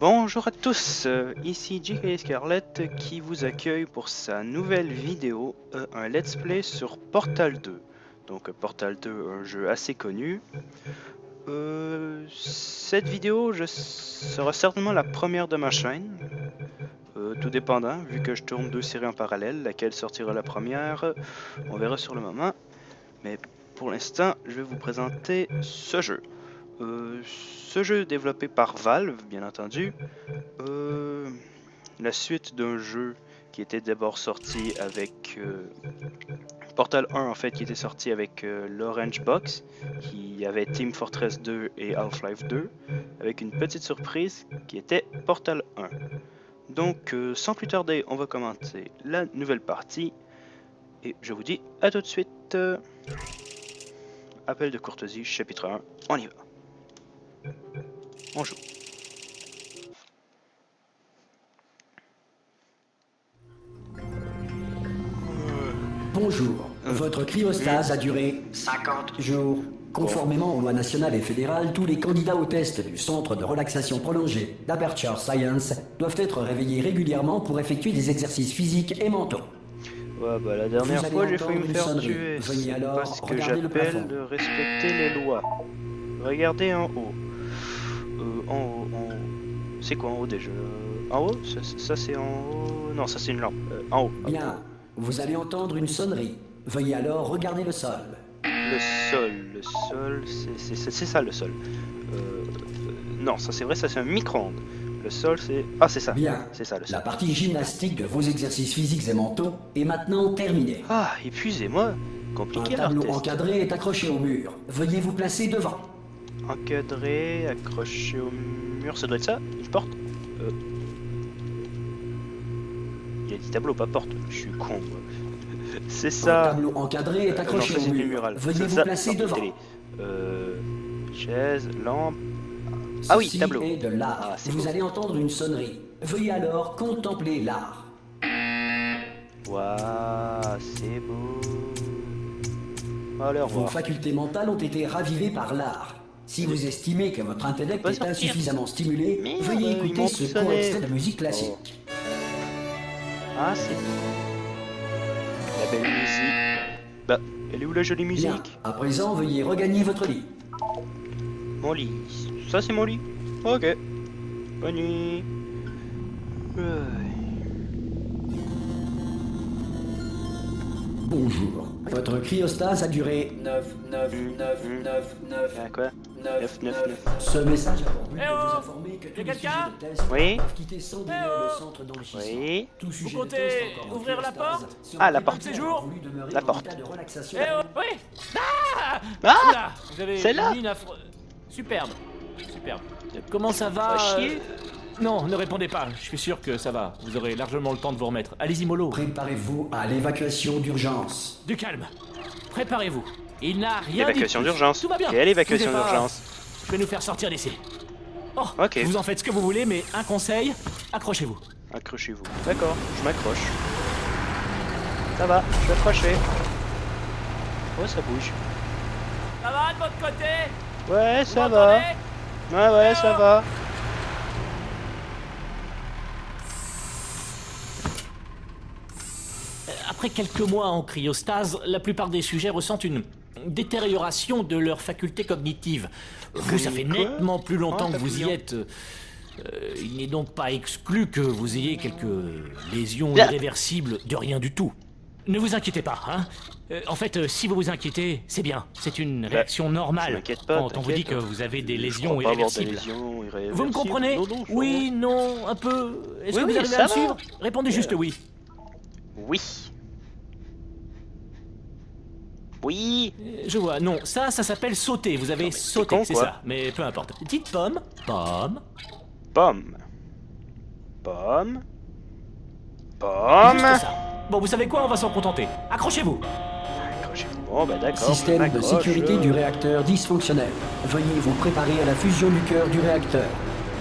Bonjour à tous, ici JK Scarlett qui vous accueille pour sa nouvelle vidéo, un let's play sur Portal 2. Donc Portal 2, un jeu assez connu. Cette vidéo sera certainement la première de ma chaîne, tout dépendant, vu que je tourne deux séries en parallèle, laquelle sortira la première, on verra sur le moment. Mais pour l'instant, je vais vous présenter ce jeu. Ce jeu est développé par Valve, bien entendu. La suite d'un jeu qui était d'abord sorti avec Portal 1 en fait, qui était sorti avec l'Orange Box, qui avait Team Fortress 2 et Half-Life 2, avec une petite surprise qui était Portal 1. Donc sans plus tarder, on va commencer la nouvelle partie et je vous dis à tout de suite. Appel de courtoisie, chapitre 1, on y va. On joue. Bonjour. Votre cryostase a duré 50 jours. Conformément aux lois nationales et fédérales, tous les candidats au test du Centre de relaxation prolongée d'Aperture Science doivent être réveillés régulièrement pour effectuer des exercices physiques et mentaux. Ouais, bah la dernière fois j'ai failli me faire tuer. Veuillez alors Parce que regarder le plafond. j'appelle de respecter les lois. Regardez en haut. En haut. C'est quoi en haut déjà? En haut? Ça c'est en haut. Non, ça c'est une lampe. En haut. Bien. Vous allez entendre une sonnerie. Veuillez alors regarder le sol. Le sol, c'est ça le sol. Non, ça c'est vrai, ça c'est un micro-ondes. Le sol c'est... Ah c'est ça. Bien. C'est ça le sol. La partie gymnastique de vos exercices physiques et mentaux est maintenant terminée. Ah, épuisez-moi. Un Compliqué tableau leur test. encadré est accroché au mur. Veuillez vous placer devant. Encadré, accroché au mur, ça doit être ça? Une porte? Il y a dit tableau, pas porte. Je suis con, moi. C'est Un ça. tableau encadré est Non, accroché ça au c'est du mur. mural. Veuillez C'est vous ça. placer Non, devant. télé. Chaise, lampe. Ah oui, Ceci tableau. est de l'art. Ah, c'est Vous beau. allez entendre une sonnerie. Veuillez alors contempler l'art. Waouh, c'est beau. Allez, au Vos revoir. facultés mentales ont été ravivées par l'art. Si vous estimez que votre intellect pas est sortir. insuffisamment stimulé, Merde, veuillez ils écouter m'ont ce sonné. court extrait de musique classique. Ah, c'est beau. La belle musique. Bah, elle est où la jolie Bien. musique? À présent, veuillez regagner votre lit. Mon lit. Ça, c'est mon lit. Ok. Bonne nuit. Bonjour. Votre cryostase a duré 9. Ah, quoi? 9, 9, 9. Ce message a pour but Eh de vous oh informer que tous les quelqu'un sujets de test Oui. doivent quitter sans délai Eh oh le centre d'enrichissement. Oui. Tout sujet comptez de test encore en ouvrir la cryostase porte sera Ah, la débattu porte. Séjour avant voulu demeurer La en porte. état de relaxation. Eh oh, oui. Ah Ah! Oula, vous avez Celle-là une mine affreuse. Superbe. Superbe. Comment ça va Va chier. Non, ne répondez pas. Je suis sûr que ça va. Vous aurez largement le temps de vous remettre. Allez-y, mollo. Préparez-vous à l'évacuation d'urgence. Du calme. Préparez-vous. Il n'a rien dit. Évacuation de plus. d'urgence. Tout va bien. Quelle évacuation Bougez pas. d'urgence? Je vais nous faire sortir d'ici. Oh, Ok. vous en faites ce que vous voulez, mais un conseil, accrochez-vous. Accrochez-vous. D'accord, je m'accroche. Ça va, je suis accroché. Oh, ça bouge. Ça va de votre côté? Ouais, Vous ça va. m'entendez? Ouais, ça va. Après quelques mois en cryostase, la plupart des sujets ressentent une détérioration de leurs facultés cognitives. Vous, ça fait Quoi? nettement plus longtemps Ah, que vous y papillon. êtes. Il n'est donc pas exclu que vous ayez quelques lésions Ah. irréversibles de rien du tout. Ne vous inquiétez pas, hein. En fait, si vous vous inquiétez, c'est bien. C'est une réaction je normale m'inquiète pas, quand on vous dit que t'inquiète. vous avez des Je lésions crois pas avoir des irréversibles. lésions irréversibles. Vous me comprenez? Non, non, je Oui, non, un peu. Est-ce Oui, que oui, vous arrivez ça à me va. suivre? Répondez juste oui. Oui. Oui. Je vois, non, ça s'appelle sauter. Vous avez Non, mais t'es sauté, con, c'est quoi. ça. Mais peu importe. Dites pomme, pomme. Pomme. Pomme. Pomme. Juste ça. Bon, vous savez quoi? On va s'en contenter. Accrochez-vous. Accrochez-vous. Bon, bah d'accord. Système je de m'accroche. sécurité du réacteur dysfonctionnel. Veuillez vous préparer à la fusion du cœur du réacteur.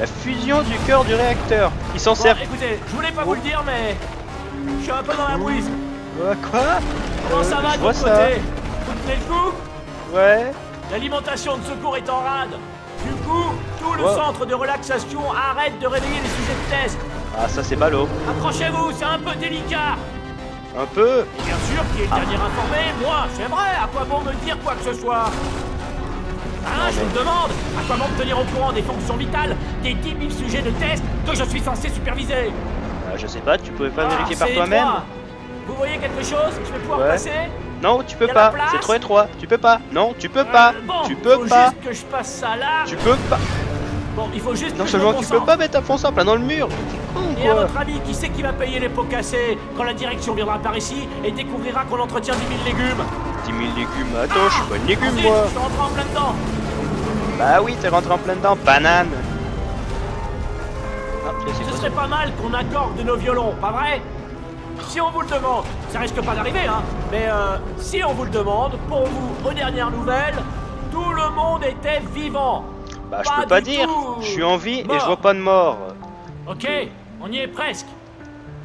La fusion du cœur du réacteur. Il s'en Bon, sert. écoutez, je voulais pas vous le dire, mais je suis un peu dans la mouise. Quoi? Comment ça va je de vois votre ça. côté? Vous tenez le coup? Ouais. L'alimentation de secours est en rade. Du coup, tout le Wow. centre de relaxation arrête de réveiller les sujets de test. Ah, ça c'est ballot. Accrochez-vous, c'est un peu délicat. Un peu. Bien sûr, qui est le dernier informé? Moi, c'est vrai, à quoi bon me dire quoi que ce soit? Hein, je me demande, à quoi bon me tenir au courant des fonctions vitales des 10 000 sujets de test que je suis censé superviser? Je sais pas, tu pouvais pas vérifier par c'est toi-même? étroit. Vous voyez quelque chose? Je vais pouvoir Ouais. passer? Non, tu peux Y a la pas. place C'est trop étroit. Tu peux pas. Non, tu peux pas. Bon, Tu peux faut pas. juste que je passe ça là. Tu peux pas. Bon, il faut juste Non que je me seulement tu peux concentre. pas mettre un fond en plein dans le mur. T'es con Et à quoi. votre avis, qui c'est qui va payer les pots cassés quand la direction viendra par ici et découvrira qu'on entretient 10 000 légumes? 10 000 légumes. Attends, je suis pas une légume Ensuite, moi. je suis rentré en plein dedans. Bah oui, t'es rentré en plein dedans. Banane. Ah, tiens, c'est Ce quoi serait pas mal qu'on accorde nos violons, pas vrai? Si on vous le demande, ça risque pas d'arriver, hein, mais si on vous le demande, pour vous, aux dernières nouvelles, tout le monde était vivant. Bah, je peux pas du dire. tout Je suis en vie et mort. je vois pas de mort. Ok, on y est presque.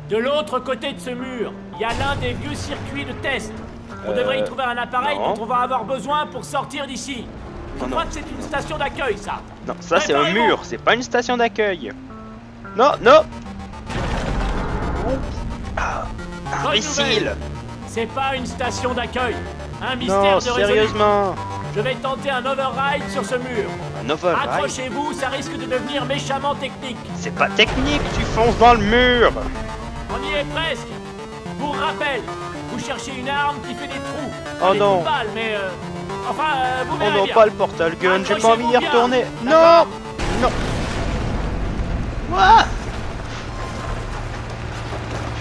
De l'autre côté de ce mur, il y a l'un des vieux circuits de test. On devrait y trouver un appareil non. dont on va avoir besoin pour sortir d'ici. Je Non, crois non. que c'est une station d'accueil, ça. Non, ça c'est un Préparez-vous. mur. C'est pas une station d'accueil. Non, non. Bonne Imbécile. nouvelle. C'est pas une station d'accueil. Un mystère Non, de résolu. sérieusement. Je vais tenter un override sur ce mur. Un override. Accrochez-vous, ça risque de devenir méchamment technique. C'est pas technique, tu fonces dans le mur. On y est presque. Pour rappel, vous cherchez une arme qui fait des trous. Oh Pas des non. trous de balles, mais enfin, vous Oh verrez non, bien. pas le portal gun, j'ai pas envie d'y Accrochez-vous bien. retourner. Non. D'accord. Non. Quoi?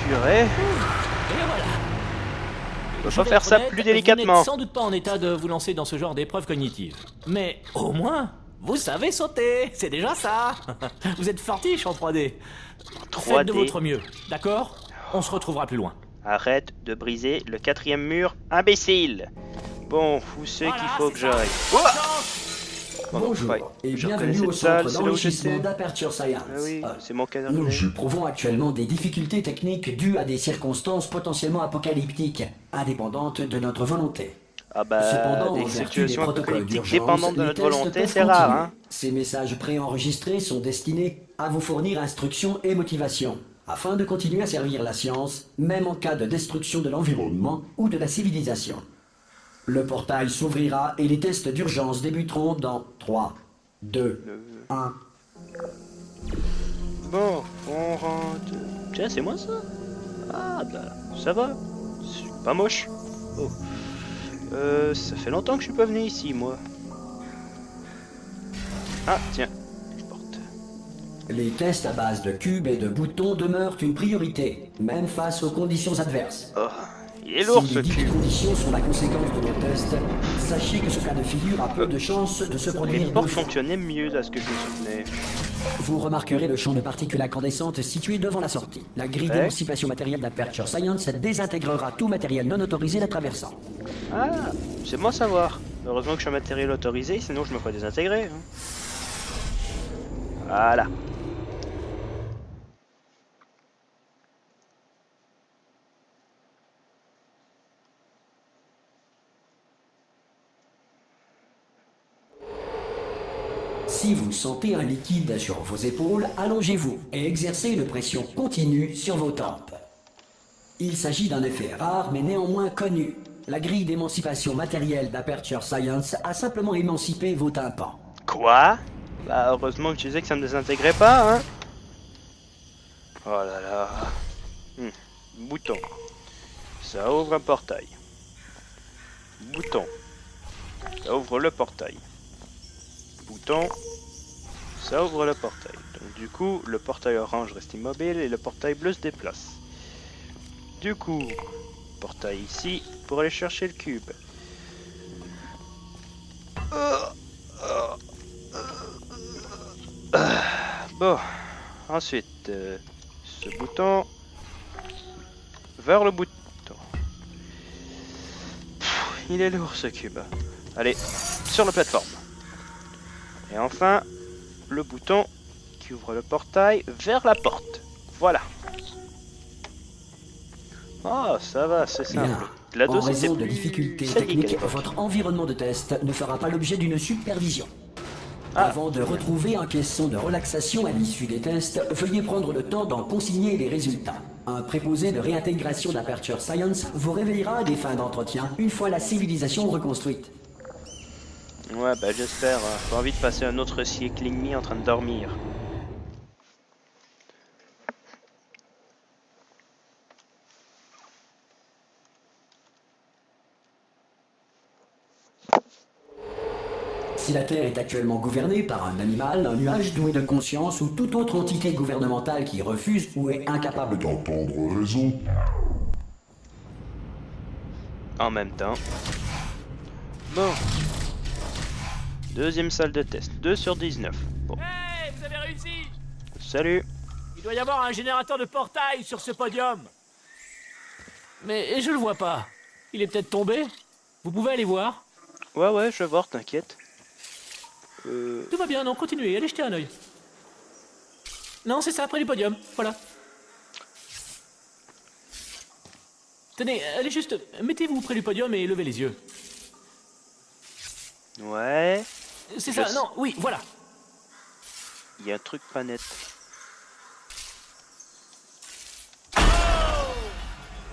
Purée. Et voilà. On Je peut vais faire être ça honnête, plus Vous délicatement. n'êtes sans doute pas en état de vous lancer dans ce genre d'épreuve cognitive. Mais au moins, vous savez sauter. C'est déjà ça. Vous êtes fortiche en 3D. Faites de 3D. votre mieux, d'accord? On se retrouvera plus loin. Arrête de briser le 4e mur, imbécile. Bon, où c'est Voilà, qu'il faut c'est que ça. j'aille? Chance. Oh non, Bonjour ouais. et Je bienvenue reconnais au cette salle, centre c'est là où d'enrichissement j'étais. d'Aperture Science. Ah oui, c'est mon Nous cadre. éprouvons actuellement des difficultés techniques dues à des circonstances potentiellement apocalyptiques, indépendantes de notre volonté. Ah bah, Cependant, des en vertu des situations protocoles apocalyptiques d'urgence, dépendantes de les notre tests volonté, peuvent c'est rare, continuer. hein. Ces messages préenregistrés sont destinés à vous fournir instruction et motivation, afin de continuer à servir la science, même en cas de destruction de l'environnement ou de la civilisation. Le portail s'ouvrira et les tests d'urgence débuteront dans 3, 2, 1... Bon, on rentre. Tiens, c'est moi ça? Ah bah, ça va. C'est pas moche. Oh. Ça fait longtemps que je suis pas venu ici, moi. Ah, tiens, une porte. Les tests à base de cubes et de boutons demeurent une priorité, même face aux conditions adverses. Oh, il est lourd Si ce les dites cube. conditions sont la conséquence de nos tests, sachez que ce cas de figure a peu de chances de se Les produire portes deux fois. fonctionnaient mieux là, ce que je me souvenais. Vous remarquerez le champ de particules incandescentes situé devant la sortie. La grille Ouais. d'émancipation matérielle d'Aperture Science désintégrera tout matériel non autorisé la traversant. Ah, c'est bon à savoir. Heureusement que je suis un matériel autorisé, sinon je me ferais désintégrer. Hein. Voilà. Si vous sentez un liquide sur vos épaules, allongez-vous et exercez une pression continue sur vos tempes. Il s'agit d'un effet rare mais néanmoins connu. La grille d'émancipation matérielle d'Aperture Science a simplement émancipé vos tympans. Quoi? Bah, heureusement que tu disais que ça me désintégrait pas, hein. Oh là là. Bouton. Ça ouvre un portail. Bouton. Ça ouvre le portail. Bouton. Ça ouvre le portail. Donc du coup, le portail orange reste immobile et le portail bleu se déplace. Du coup, portail ici pour aller chercher le cube. Bon, ensuite, ce bouton vers le bouton. Il est lourd ce cube. Allez, sur la plateforme. Et enfin, le bouton qui ouvre le portail vers la porte. Voilà. Ah, ça va, c'est simple. Bien. La En dose raison était de plus difficultés sadique à techniques, l'époque. votre environnement de test ne fera pas l'objet d'une supervision. Avant de retrouver un caisson de relaxation à l'issue des tests, veuillez prendre le temps d'en consigner les résultats. Un préposé de réintégration d'Aperture Science vous réveillera à des fins d'entretien une fois la civilisation reconstruite. Ouais, bah j'espère. J'ai envie de passer un autre siècle et demi en train de dormir. Si la Terre est actuellement gouvernée par un animal, un nuage doué de conscience ou toute autre entité gouvernementale qui refuse ou est incapable d'entendre raison. En même temps. Bon. Deuxième salle de test. 2 sur 19. Bon. Hey, vous avez réussi! Salut. Il doit y avoir un générateur de portail sur ce podium. Mais je le vois pas. Il est peut-être tombé. Vous pouvez aller voir. Ouais, je vais voir, t'inquiète. Tout va bien, non, continuez, allez jeter un œil. Non, c'est ça, près du podium, voilà. Tenez, allez juste, mettez-vous près du podium et levez les yeux. Ouais. C'est ça, non, oui, voilà. Il y a un truc pas net.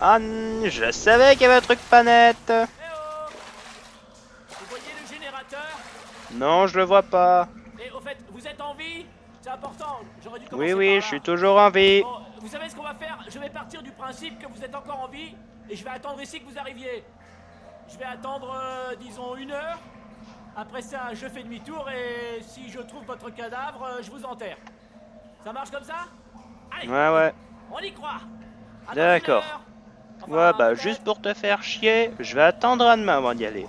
Ah, je savais qu'il y avait un truc pas net. Eh oh! Vous voyez le générateur? Non, je le vois pas. Et au fait, vous êtes en vie? C'est important, j'aurais dû commencer Oui, par là. je suis toujours en vie. Bon, vous savez ce qu'on va faire? Je vais partir du principe que vous êtes encore en vie et je vais attendre ici que vous arriviez. Je vais attendre, disons, 1 heure. Après ça, je fais demi-tour et si je trouve votre cadavre, je vous enterre. Ça marche comme ça? Allez, Ouais. on y croit. À dans D'accord. 1 heure. Enfin, Ouais, bah peut-être. juste pour te faire chier, je vais attendre à demain avant d'y aller.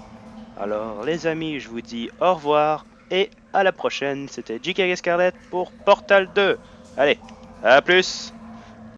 Alors les amis, je vous dis au revoir et à la prochaine. C'était JK Scarlett pour Portal 2. Allez, à plus.